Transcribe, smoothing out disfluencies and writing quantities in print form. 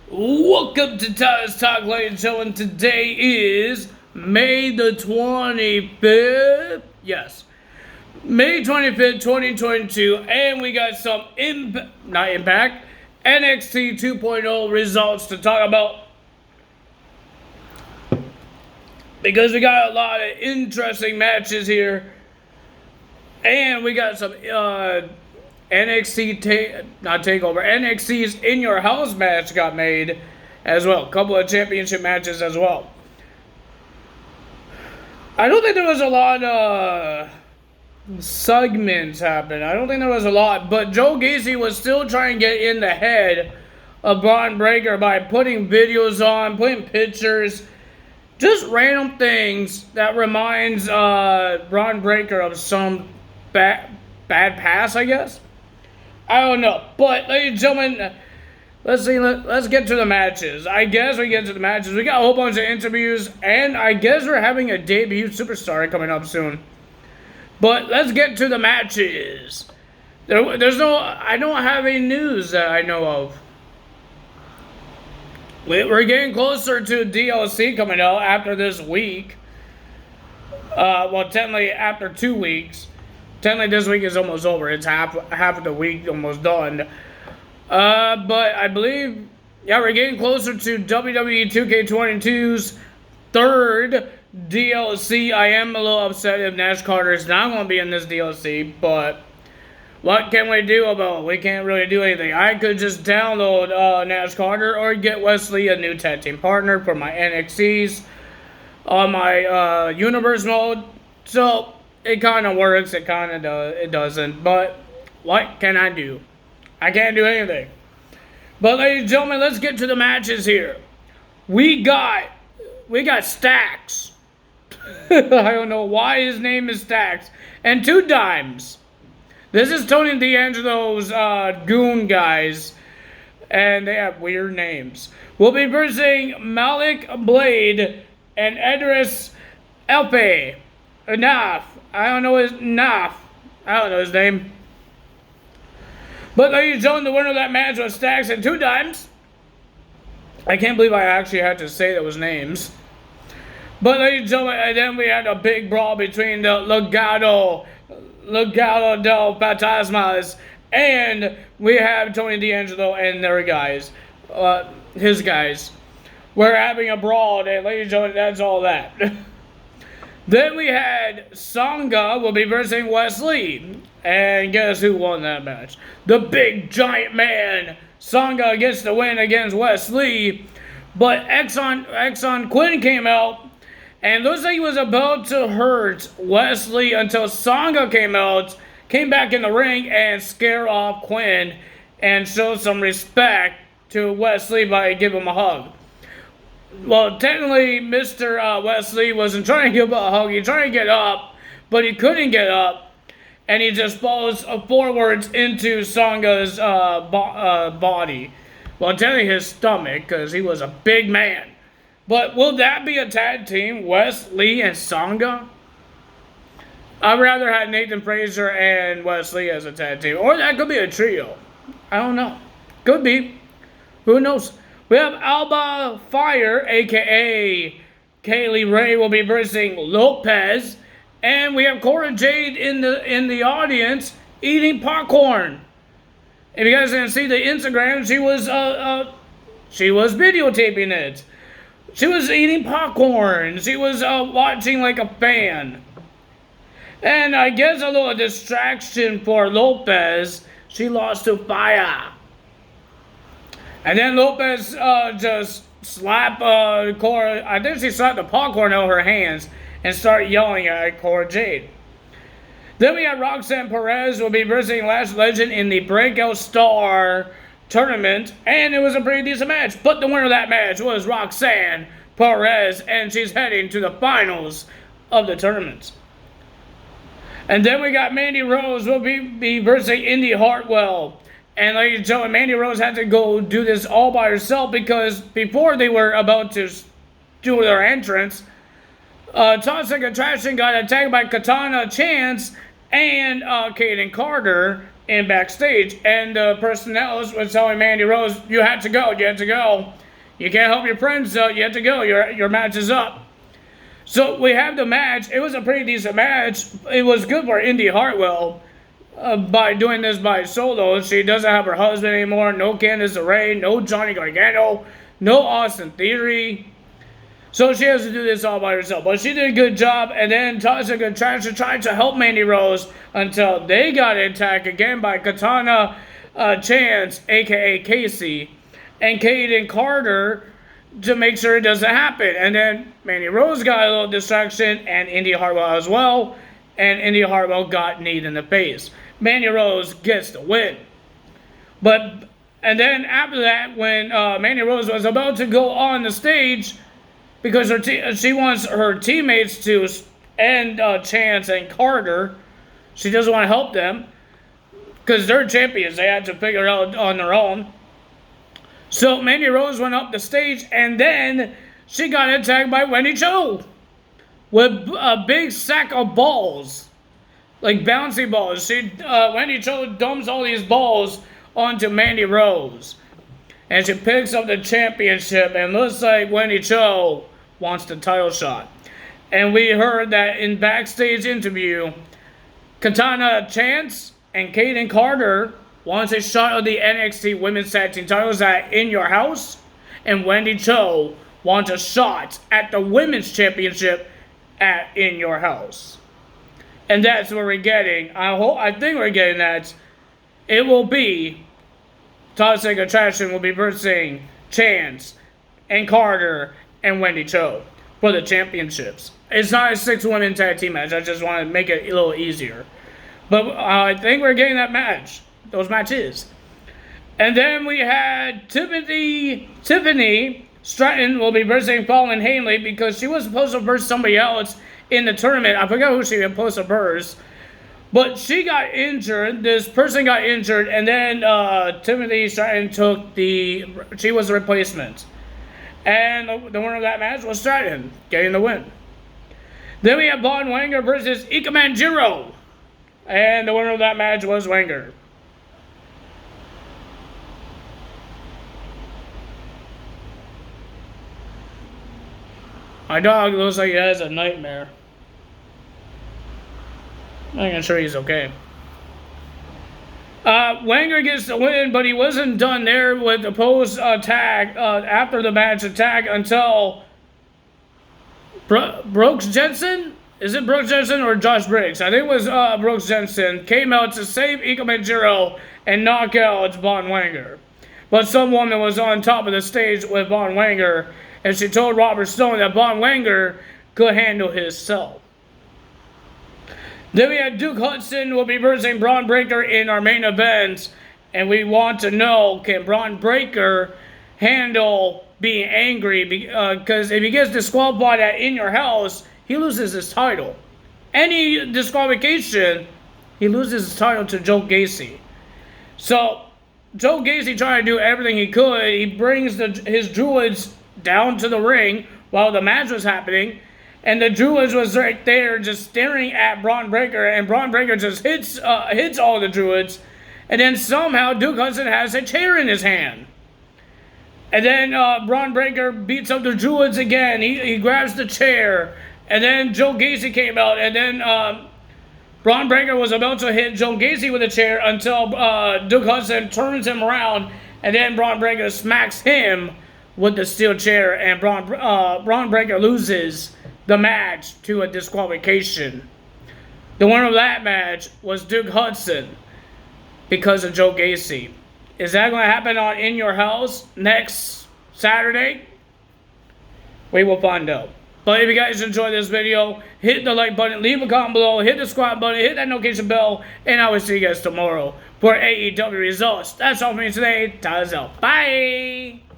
Welcome to Tyler's Talk, ladies and gentlemen. Today is May the 25th. Yes, May 25th, 2022. And we got some NXT 2.0 results to talk about. Because we got a lot of interesting matches here. And we got some NXT's In Your House match got made as well. A couple of championship matches as well. I don't think there was a lot of segments happen. I don't think there was a lot. But Joe Gacy was still trying to get in the head of Braun Breaker by putting videos on, putting pictures, just random things that reminds Braun Breaker of some bad past, I guess. I don't know. But, ladies and gentlemen, let's get to the matches. I guess we get to the matches. We got a whole bunch of interviews, and I guess we're having a debut superstar coming up soon. But let's get to the matches. I don't have any news that I know of. We're getting closer to DLC coming out after this week. Well, technically after 2 weeks. Technically, this week is almost over. It's half of the week almost done. But I believe, we're getting closer to WWE 2K22's third DLC. I am a little upset if Nash Carter is not going to be in this DLC, but what can we do about it? We can't really do anything. I could just download Nash Carter or get Wesley a new tag team partner for my NXTs on my Universe mode. So it kind of works, it doesn't, but what can I do? I can't do anything. But ladies and gentlemen, let's get to the matches here. We got Stacks. I don't know why his name is Stacks. And 2 Dimes. This is Tony D'Angelo's goon guys, and they have weird names. We'll be versing Malik Blade and Edris Elpe. Enough. I don't know his name. But ladies and gentlemen, the winner of that match was Stacks and 2 Dimes. I can't believe I actually had to say those names. But ladies and gentlemen, and then we had a big brawl between the Legado del Fantasmas, and we have Tony D'Angelo and their guys, his guys. We're having a brawl, and ladies and gentlemen, that's all that. Then we had Sangha will be versing Wesley. And guess who won that match? The big giant man. Sangha gets the win against Wesley. But Exxon Quinn came out. And looks like he was about to hurt Wesley until Sangha came back in the ring and scared off Quinn. And showed some respect to Wesley by giving him a hug. Well, technically, Mr. Wesley wasn't trying to give a hug. He tried to get up, but he couldn't get up. And he just falls forwards into Sangha's body. Well, technically his stomach, because he was a big man. But will that be a tag team, Wesley and Sangha? I'd rather have Nathan Frazer and Wesley as a tag team. Or that could be a trio. I don't know. Could be. Who knows? We have Alba Fire, a.k.a. Kaylee Ray, will be versing Lopez. And we have Cora Jade in the audience eating popcorn. If you guys didn't see the Instagram, she was videotaping it. She was eating popcorn. She was watching like a fan. And I guess a little distraction for Lopez. She lost to Fire. And then Lopez just slapped Cora. I think she slapped the popcorn out of her hands and started yelling at Cora Jade. Then we had Roxanne Perez will be versing Lash Legend in the Breakout Star tournament. And it was a pretty decent match. But the winner of that match was Roxanne Perez. And she's heading to the finals of the tournament. And then we got Mandy Rose will be versing Indy Hartwell. And ladies and gentlemen, Mandy Rose had to go do this all by herself because before they were about to do their entrance, Toxic Attraction got attacked by Katana Chance and Kaden Carter in backstage, and the personnel was telling Mandy Rose, you had to go, you had to go. You can't help your friends, though. You have to go. Your match is up. So we have the match. It was a pretty decent match. It was good for Indy Hartwell by doing this by solo. She doesn't have her husband anymore. No Candice LeRae. No Johnny Gargano. No Austin Theory. So she has to do this all by herself. But she did a good job. And then Toxic Attraction tried to help Mandy Rose until they got attacked again by Katana Chance, a.k.a. Casey, and Kaden Carter to make sure it doesn't happen. And then Mandy Rose got a little distraction, and Indy Hartwell as well. And Indy Hartwell got kneed in the face. Mandy Rose gets the win. And then after that, when Mandy Rose was about to go on the stage, because she wants her teammates to end Chance and Carter, she doesn't want to help them because they're champions. They had to figure it out on their own. So Mandy Rose went up the stage, and then she got attacked by Wendy Cho with a big sack of balls, like bouncy balls. Wendy Cho dumps all these balls onto Mandy Rose, and she picks up the championship, and looks like Wendy Cho wants the title shot. And we heard that in backstage interview, Katana Chance and Kaden Carter wants a shot of the NXT Women's Tag Team titles at In Your House, and Wendy Cho wants a shot at the Women's Championship at In Your House. And that's what we're getting. I think we're getting that. It will be Toxic Attraction will be versing Chance and Carter and Wendy Cho for the championships. It's not a 6-woman tag team match. I just want to make it a little easier. But I think we're getting that match. Those matches. And then we had Tiffany Stratton will be versing Fallon Henley because she was supposed to verse somebody else in the tournament. I forgot who she was supposed to verse. But she got injured. This person got injured, and then Tiffany Stratton she was the replacement. And the winner of that match was Stratton, getting the win. Then we have Von Wenger versus Ika Manjiro. And the winner of that match was Wenger. My dog looks like he has a nightmare. I'm sure he's okay. Wenger gets the win, but he wasn't done there with the post-attack, after the match attack, until Brooks Jensen? Is it Brooks Jensen or Josh Briggs? I think it was Brooks Jensen. Came out to save Ika Manjiro and knock out Von Wenger. But some woman was on top of the stage with Von Wenger, and she told Robert Stone that Von Wenger could handle himself. Then we had Duke Hudson will be versing Braun Breaker in our main event. And we want to know, can Braun Breaker handle being angry? Because if he gets disqualified at In Your House, he loses his title. Any disqualification, he loses his title to Joe Gacy. So Joe Gacy tried to do everything he could. He brings his druids down to the ring while the match was happening. And the Druids was right there just staring at Braun Breaker, and Braun Breaker just hits all the Druids. And then somehow Duke Hudson has a chair in his hand. And then Braun Breaker beats up the Druids again. He grabs the chair. And then Joe Gacy came out, and then Braun Breaker was about to hit Joe Gacy with a chair until Duke Hudson turns him around, and then Braun Breaker smacks him with the steel chair, and Braun Breaker loses the match to a disqualification. The winner of that match was Duke Hudson because of Joe Gacy. Is that going to happen on In Your House next Saturday? We will find out. But if you guys enjoyed this video, hit the like button, leave a comment below, hit the subscribe button, hit that notification bell, and I will see you guys tomorrow for AEW results. That's all for me today. Tyler's out. Bye!